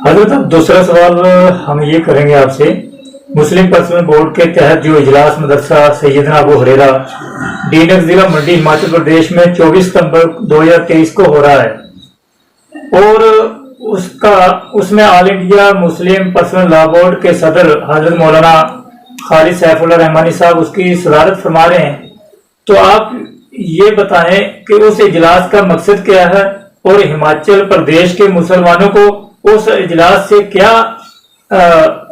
حضرت اب دوسرا سوال ہم یہ کریں گے آپ سے، مسلم پرسنل بورڈ کے تحت جو اجلاس مدرسہ سیدنا ابو ہریرہ ڈینک ضلع منڈی ہماچل پردیش میں 24 ستمبر 2023 کو ہو رہا ہے، اور اس میں آل انڈیا مسلم پرسنل لا بورڈ کے صدر حضرت مولانا خالد سیف اللہ رحمانی صاحب اس کی صدارت فرما رہے ہیں، تو آپ یہ بتائیں کہ اس اجلاس کا مقصد کیا ہے اور ہماچل پردیش کے مسلمانوں کو اس اجلاس سے کیا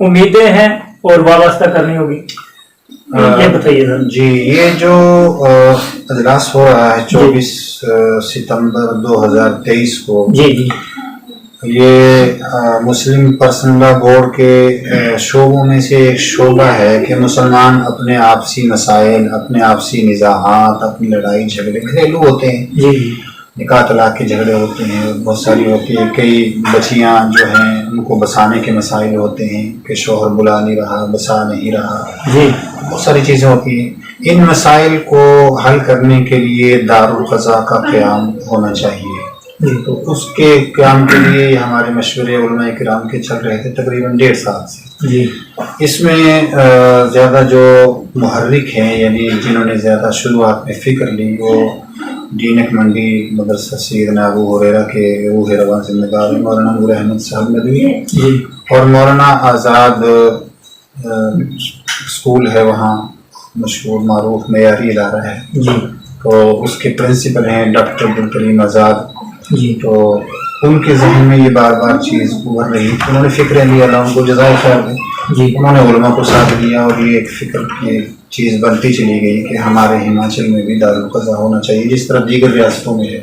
امیدیں ہیں اور وابستہ کرنی ہوگی، یہ بتائیے سر۔ جی، یہ جو اجلاس ہو رہا ہے 24 ستمبر 2023 کو، جی یہ مسلم پرسنل لا بورڈ کے شعبوں میں سے ایک شعبہ ہے کہ مسلمان اپنے آپسی مسائل، اپنے آپسی نزاعات، اپنی لڑائی جھگڑے گھریلو ہوتے ہیں، جی نکاح طلاق کے جھگڑے ہوتے ہیں، بہت ساری ہوتی ہے، کئی بچیاں جو ہیں ان کو بسانے کے مسائل ہوتے ہیں کہ شوہر بلا نہیں رہا، بسا نہیں رہا، جی بہت ساری چیزیں ہوتی ہیں۔ ان مسائل کو حل کرنے کے لیے دارالقضاء کا قیام ہونا چاہیے، تو اس کے قیام کے لیے ہمارے مشورے علماء کرام کے چل رہے تھے تقریباً 1.5 سال سے۔ جی اس میں زیادہ جو محرک ہیں، یعنی جنہوں نے زیادہ شروعات میں فکر لی، وہ ڈینک منڈی مدرسہ سیدنا ابو ہریرہ کے ابو ہریرہ ذمہ دار مولانا نور احمد صاحب ندوی اور مولانا آزاد اسکول ہے وہاں، مشہور معروف معیاری ادارہ ہے، تو اس کے پرنسپل ہیں ڈاکٹر عبدالکریم آزاد۔ تو ان کے ذہن میں یہ بار بار چیز ابھر رہی، انہوں نے فکریں لی، اللہ ان کو جزائے خیر دے، انہوں نے علماء کو ساتھ دیا اور یہ ایک فکر کی چیز بنتی چلی گئی کہ ہمارے ہماچل میں بھی دارالقضاء ہونا چاہیے، جس طرح دیگر ریاستوں میں ہے،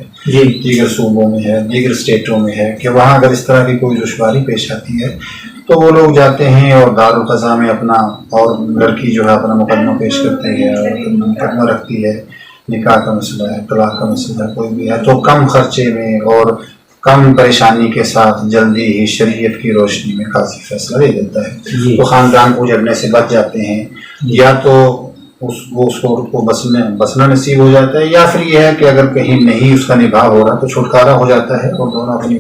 دیگر صوبوں میں ہے، دیگر اسٹیٹوں میں ہے، کہ وہاں اگر اس طرح کی کوئی دشواری پیش آتی ہے تو وہ لوگ جاتے ہیں اور دارالقضاء میں اپنا، اور لڑکی جو ہے اپنا مقدمہ پیش کرتے ہیں اور مقدمہ رکھتی ہے، نکاح کا مسئلہ ہے، طلاق کا مسئلہ ہے، کوئی بھی ہے، تو کم خرچے میں اور کم پریشانی کے ساتھ جلدی ہی شریعت کی روشنی میں قاضی فیصلہ دے دیتا ہے، تو خاندان اجڑنے سے بچ جاتے ہیں، یا تو اس کو بسنا نصیب ہو جاتا ہے، یا پھر یہ ہے کہ اگر کہیں نہیں اس کا نباہ ہو رہا تو چھٹکارا ہو جاتا ہے اور دونوں اپنی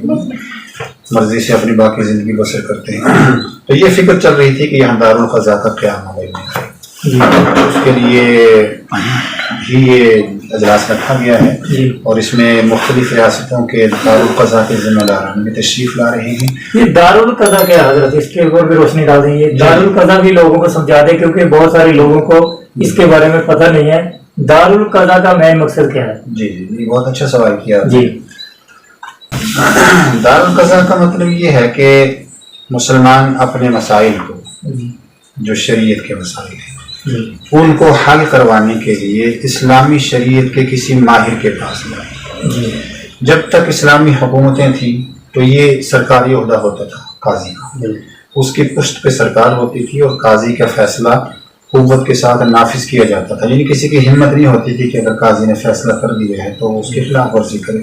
مرضی سے اپنی باقی زندگی بسر کرتے ہیں۔ تو یہ فکر چل رہی تھی کہ یہاں دارالقضاء کا قیام عمل میں ہے، اس کے لیے بھی یہ اجلاس رکھا گیا ہے، اور اس میں مختلف ریاستوں کے دارالقضاء کے ذمہ داران بھی تشریف لا رہے ہیں۔ یہ دارالقضاء کیا حضرت، اس کے اوپر بھی روشنی ڈال دیں، یہ دارالقضاء بھی لوگوں کو سمجھا دیں کیونکہ بہت سارے لوگوں کو اس کے بارے میں پتہ نہیں ہے، دارالقضاء کا مین مقصد کیا ہے؟ جی بہت اچھا سوال کیا۔ جی، دارالقضاء کا مطلب یہ ہے کہ مسلمان اپنے مسائل کو، جو شریعت کے مسائل ہیں، ان کو حل کروانے کے لیے اسلامی شریعت کے کسی ماہر کے پاس جائیں۔ جب تک اسلامی حکومتیں تھیں تو یہ سرکاری عہدہ ہوتا تھا قاضی کا، اس کی پشت پہ سرکار ہوتی تھی اور قاضی کا فیصلہ قوت کے ساتھ نافذ کیا جاتا تھا، یعنی کسی کی ہمت نہیں ہوتی تھی کہ اگر قاضی نے فیصلہ کر دیا ہے تو اس کے خلاف ورزی کرے،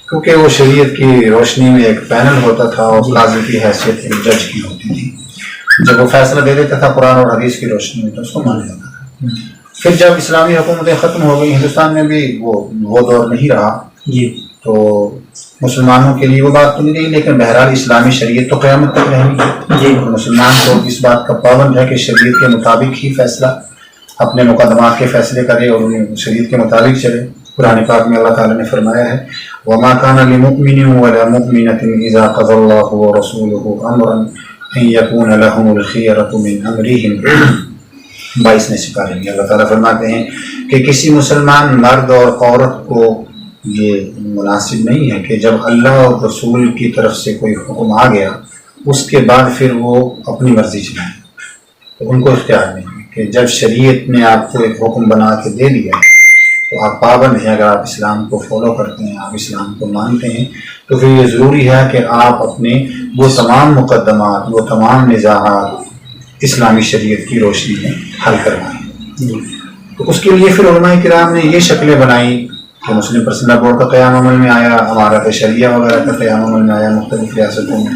کیونکہ وہ شریعت کی روشنی میں ایک پینل ہوتا تھا اور قاضی کی حیثیت ایک جج کی ہوتی تھی، جب وہ فیصلہ دے دیتا تھا قرآن اور حدیث کی روشنی میں تو اس کو مانا جاتا تھا۔ پھر جب اسلامی حکومتیں ختم ہو گئی، ہندوستان میں بھی وہ دور نہیں رہا، تو مسلمانوں کے لیے وہ بات تو نہیں رہی، لیکن بہرحال اسلامی شریعت تو قیامت تک رہے گی، مسلمان کو اس بات کا پابند ہے کہ شریعت کے مطابق ہی فیصلہ، اپنے مقدمات کے فیصلے کرے اور انہیں شریعت کے مطابق چلے۔ قرآن پاک میں اللہ تعالیٰ نے فرمایا ہے وَمَا كَانَ لِمُؤْمِنٍ وَلَا مُؤْمِنَةٍ إِذَا قَضَى اللَّهُ وَرَسُولُهُ أَمْرًا أَن يَكُونَ لَهُمُ الْخِيَرَةُ مِنْ أَمْرِهِمْ 22 سپارے میں اللہ تعالیٰ فرماتے ہیں کہ کسی مسلمان مرد اور عورت کو یہ مناسب نہیں ہے کہ جب اللہ اور رسول کی طرف سے کوئی حکم آ گیا اس کے بعد پھر وہ اپنی مرضی چلائیں، تو ان کو اختیار نہیں ہے کہ جب شریعت نے آپ کو ایک حکم بنا کے دے دیا تو آپ پابند ہیں، اگر آپ اسلام کو فالو کرتے ہیں، آپ اسلام کو مانتے ہیں، تو پھر یہ ضروری ہے کہ آپ اپنے وہ تمام مقدمات، وہ تمام نزاعات اسلامی شریعت کی روشنی میں حل کروائیں۔ تو اس کے لیے پھر علماء کرام نے یہ شکلیں بنائی کہ مسلم پرسنل بورڈ کا قیام عمل میں آیا، ہمارا شریعہ وغیرہ کا قیام عمل میں آیا مختلف ریاستوں میں،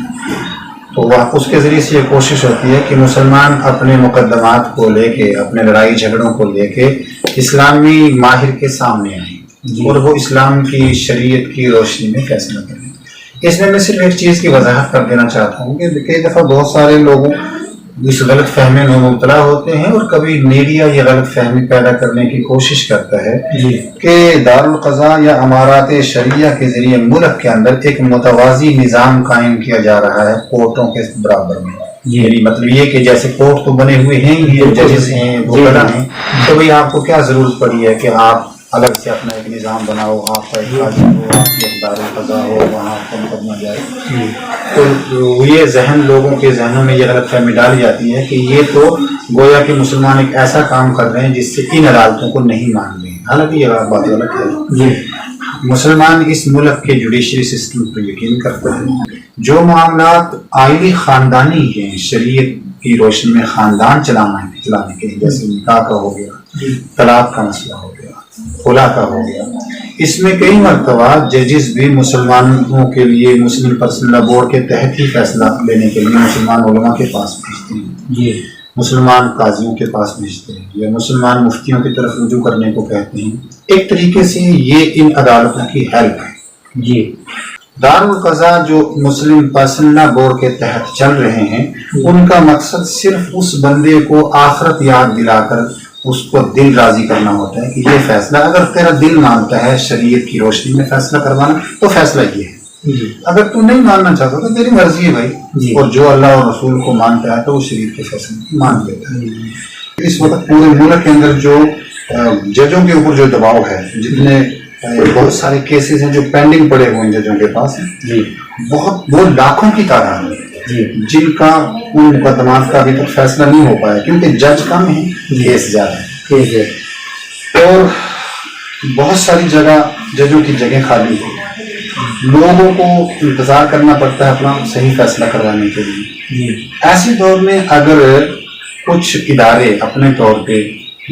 تو وہ اس کے ذریعے سے یہ کوشش ہوتی ہے کہ مسلمان اپنے مقدمات کو لے کے، اپنے لڑائی جھگڑوں کو لے کے اسلامی ماہر کے سامنے آئیں اور وہ اسلام کی شریعت کی روشنی میں فیصلہ کریں۔ اس میں صرف ایک چیز کی وضاحت کر دینا چاہتا ہوں کہ کئی دفعہ بہت سارے لوگوں اس غلط فہمی میں مبتلا ہوتے ہیں، اور کبھی میڈیا یہ غلط فہمی پیدا کرنے کی کوشش کرتا ہے کہ دارالقضاء یا امارات شریعہ کے ذریعے ملک کے اندر ایک متوازی نظام قائم کیا جا رہا ہے کورٹوں کے برابر میں. یعنی مطلب یہ کہ جیسے کورٹ تو بنے ہوئے ہیں، یہ ججز ہیں، وکلا ہیں، تو بھئی آپ کو کیا ضرورت پڑی ہے کہ آپ الگ سے اپنا ایک نظام بناؤ، آپ کا ایک قاضی ہو، آپ کی ایک دارالقضاء ہو، وہاں آپ کا مقدمہ جائے. تو یہ ذہن لوگوں کے ذہنوں میں یہ غلط فہمی ڈالی جاتی ہے کہ یہ تو گویا کہ مسلمان ایک ایسا کام کر رہے ہیں جس سے ان عدالتوں کو نہیں مان رہے ہیں. حالانکہ یہ بات غلط ہے. مسلمان اس ملک کے جوڈیشری سسٹم پر یقین کرتا ہے. جو معاملات آئلی خاندانی ہیں، شریعت کی روشنی میں خاندان چلانے کے، جیسے نکاح کا ہو گیا، طلاق کا مسئلہ ہو گیا، خلا کا ہو گیا، اس میں کئی مرتبہ ججز بھی مسلمانوں کے لیے مسلم پرسنل لا بورڈ کے تحت ہی فیصلہ لینے کے لیے مسلمان علماء کے پاس بھیجتے ہیں، مسلمان قاضیوں کے پاس بھیجتے ہیں، یا مسلمان مفتیوں کی طرف رجوع کرنے کو کہتے ہیں. ایک طریقے سے یہ ان عدالتوں کی ہیلپ ہے. دارالقضاء جو مسلم پرسنل لا بورڈ کے تحت چل رہے ہیں، ان کا مقصد صرف اس بندے کو آخرت یاد دلا کر اس کو دل راضی کرنا ہوتا ہے کہ یہ فیصلہ اگر تیرا دل مانتا ہے شریعت کی روشنی میں فیصلہ کروانا تو فیصلہ یہ ہے. اگر تو نہیں ماننا چاہتا تو تیری مرضی ہے بھائی. اور جو اللہ اور رسول کو مانتا ہے تو وہ شریعت کے فیصلے مان لیتا ہے. اس وقت پورے ملک کے اندر جو ججوں کے اوپر جو دباؤ ہے، جتنے بہت سارے کیسز ہیں جو پینڈنگ پڑے ہوئے ہیں ججوں کے پاس، بہت وہ لاکھوں کی تعداد میں جن کا ان مقدمات کا ابھی تک فیصلہ نہیں ہو پایا کیونکہ جج کم ہیں، کیس زیادہ ہے. اور بہت ساری جگہ ججوں کی جگہ خالی ہے، لوگوں کو انتظار کرنا پڑتا ہے اپنا صحیح فیصلہ کروانے کے لیے. ایسے دور میں اگر کچھ ادارے اپنے طور پہ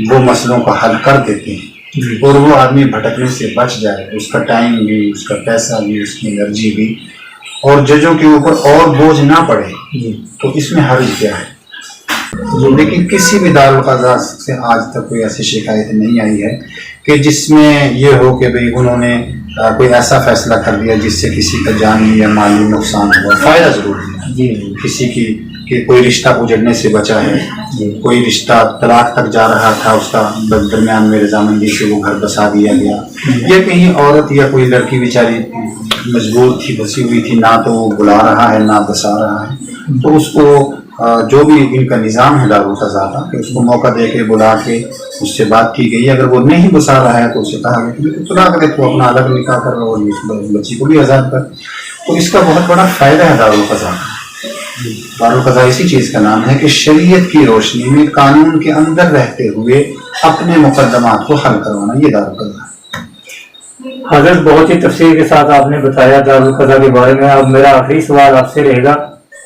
وہ مسئلوں کا حل کر دیتے ہیں اور وہ آدمی بھٹکنے سے بچ جائے، اس کا ٹائم بھی، اس کا پیسہ بھی، اس کی انرجی بھی، اور ججوں کے اوپر اور بوجھ نہ پڑے، تو اس میں حرج کیا ہے. لیکن کسی بھی دارالقضاء سے آج تک کوئی ایسی شکایت نہیں آئی ہے کہ جس میں یہ ہو کہ بھئی انہوں نے کوئی ایسا فیصلہ کر دیا جس سے کسی کا جانی یا مالی نقصان ہوا. فائدہ ضرور ہے کسی کی کہ کوئی رشتہ اجڑنے سے بچا ہے، کوئی رشتہ طلاق تک جا رہا تھا، اس کا درمیان میں رضامندی سے وہ گھر بسا دیا گیا، یا کہیں عورت یا کوئی لڑکی بیچاری مجبور تھی، بسی ہوئی تھی، نہ تو وہ بلا رہا ہے نہ بسا رہا ہے، تو اس کو جو بھی ان کا نظام ہے دارالقضاء کا کہ اس کو موقع دے کے بلا کے اس سے بات کی گئی. اگر وہ نہیں بسا رہا ہے تو اسے کہا گیا کہ طلاق دے، تو اپنا الگ نکاح کر اور بچی کو بھی آزاد کر. تو اس کا بہت بڑا فائدہ ہے دارالقضاء کا. دارالقضاء اسی چیز کا نام ہے کہ شریعت کی روشنی میں قانون کے اندر رہتے ہوئے اپنے مقدمات کو حل کروانا، یہ دارالقضاء ہے. حضرت بہت ہی تفصیل کے ساتھ آپ نے بتایا دارالقضاء کے بارے میں. اب میرا آخری سوال آپ سے رہے گا،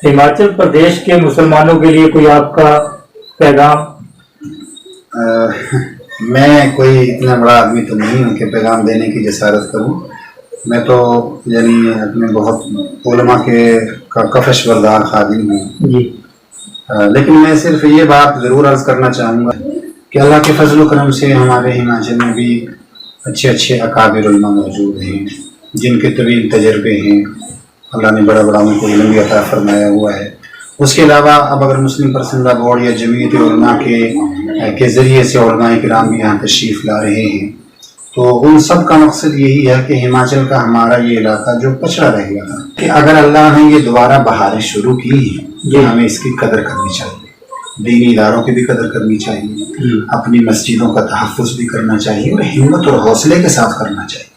ہماچل پردیش کے مسلمانوں کے لیے کوئی آپ کا پیغام؟ میں کوئی اتنا بڑا آدمی تو نہیں ہوں کہ پیغام دینے کی جسارت کروں. میں تو یعنی اپنے بہت علماء کے کفش بردار خادم ہوں. لیکن میں صرف یہ بات ضرور عرض کرنا چاہوں گا کہ اللہ کے فضل و کرم سے ہمارے ہماچل میں بھی اچھے اکابر علماء موجود ہیں جن کے طویل تجربے ہیں. اللہ نے بڑا ان کو علم بھی عطا فرمایا ہوا ہے. اس کے علاوہ اب اگر مسلم پرسنل لا بورڈ یا جمعیت علماء کے ذریعے سے علماء کرام بھی یہاں تشریف لا رہے ہیں، تو ان سب کا مقصد یہی ہے کہ ہماچل کا ہمارا یہ علاقہ جو پچھڑا رہ گیا تھا، کہ اگر اللہ نے یہ دوبارہ بہاریں شروع کی ہیں تو ہمیں اس کی قدر کرنی چاہیے. دینی اداروں کی بھی قدر کرنی چاہیے، اپنی مسجدوں کا تحفظ بھی کرنا چاہیے، اور ہمت اور حوصلے کے ساتھ کرنا چاہیے.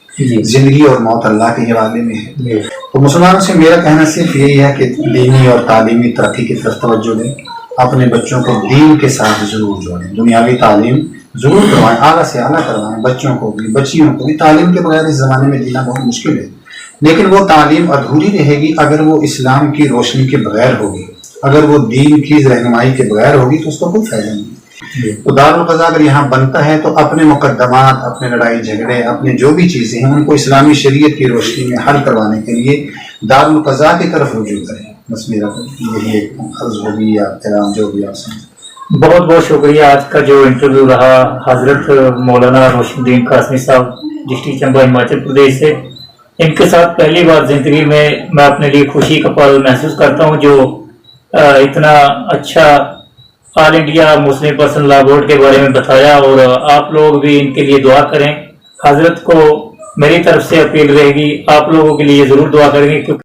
زندگی اور موت اللہ کے حوالے میں ہے. تو مسلمانوں سے میرا کہنا صرف یہی ہے کہ دینی اور تعلیمی ترقی کی طرف توجہ دیں، اپنے بچوں کو دین کے ساتھ ضرور جوڑیں، دنیاوی تعلیم ضرور کروائیں، اعلیٰ سے اعلیٰ کروائیں. بچوں کو بھی بچیوں کو بھی تعلیم کے بغیر اس زمانے میں جینا بہت مشکل ہے، لیکن وہ تعلیم ادھوری رہے گی اگر وہ اسلام کی روشنی کے بغیر ہوگی، اگر وہ دین کی رہنمائی کے بغیر ہوگی تو اس کا کوئی فائدہ نہیں. تو دارالقضاء اگر یہاں بنتا ہے تو اپنے مقدمات، اپنے لڑائی جھگڑے، اپنے جو بھی چیزیں ہیں ان کو اسلامی شریعت کی روشنی میں حل کروانے کے لیے دارالقضاء کی طرف رجوع کریں. بس میرا یہی ایک عرض ہوگی یا پیغام جو بھی آپ سے. بہت شکریہ. آج کا جو انٹرویو رہا حضرت مولانا روشن الدین قاسمی صاحب ڈسٹرکٹ چمبا ہماچل پردیش سے، ان کے ساتھ پہلی بار زندگی میں اپنے لیے خوشی کا پل محسوس کرتا ہوں، جو اتنا اچھا آل انڈیا مسلم پرسنل لا بورڈ کے بارے میں بتایا، اور آپ لوگ بھی ان کے لیے دعا کریں۔ حضرت کو میری طرف سے اپیل رہے گی، آپ لوگوں کے لیے ضرور دعا کریں گے، کیونکہ